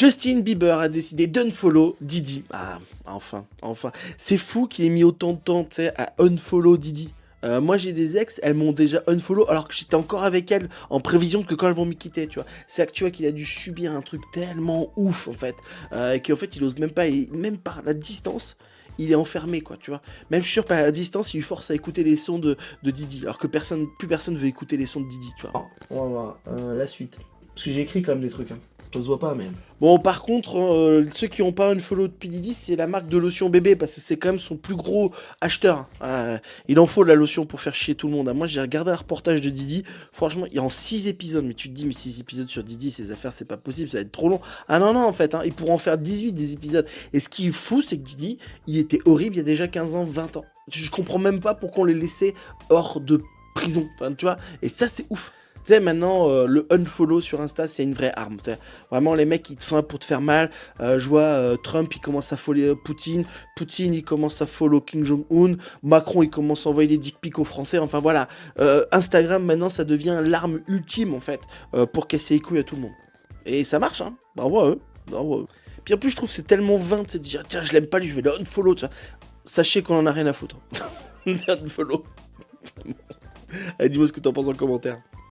Justin Bieber a décidé d'unfollow Didi. Ah, enfin. C'est fou qu'il ait mis autant de temps, tu sais, à unfollow Didi. Moi j'ai des ex, elles m'ont déjà unfollow alors que j'étais encore avec elles en prévision que quand elles vont me quitter, tu vois. C'est que tu vois qu'il a dû subir un truc tellement ouf en fait, qu'en fait il ose même pas, même par la distance, il est enfermé quoi, tu vois. Même je suis sûr par la distance, il lui force à écouter les sons de Didi, alors que plus personne veut écouter les sons de Didi, tu vois. On va voir la suite. Parce que j'ai écrit quand même des trucs, hein. Ça se voit pas, mais... Bon, par contre, ceux qui n'ont pas unfollow de P. Diddy, c'est la marque de lotion bébé, parce que c'est quand même son plus gros acheteur. Il en faut de la lotion pour faire chier tout le monde. Moi, j'ai regardé un reportage de Didi, franchement, il y a en 6 épisodes, mais tu te dis, mais 6 épisodes sur Didi, ces affaires, c'est pas possible, ça va être trop long. Ah non, en fait, il pourrait en faire 18 des épisodes. Et ce qui est fou, c'est que Didi, il était horrible il y a déjà 15 ans, 20 ans. Je comprends même pas pourquoi on les laissait hors de prison, enfin, tu vois, et ça, c'est ouf. Tu sais, maintenant, le unfollow sur Insta, c'est une vraie arme. T'sais. Vraiment, les mecs, ils sont là pour te faire mal. Je vois Trump, il commence à follow Poutine. Poutine, il commence à follow Kim Jong-un. Macron, il commence à envoyer des dick pics aux Français. Enfin, voilà. Instagram, maintenant, ça devient l'arme ultime, en fait, pour casser les couilles à tout le monde. Et ça marche, hein. Bravo à eux. Bravo à eux. Puis en plus, je trouve que c'est tellement vain de se dire, tiens, je l'aime pas lui, je vais le unfollow. T'sais. Sachez qu'on en a rien à foutre. Unfollow. Allez, dis-moi ce que t'en penses en commentaire.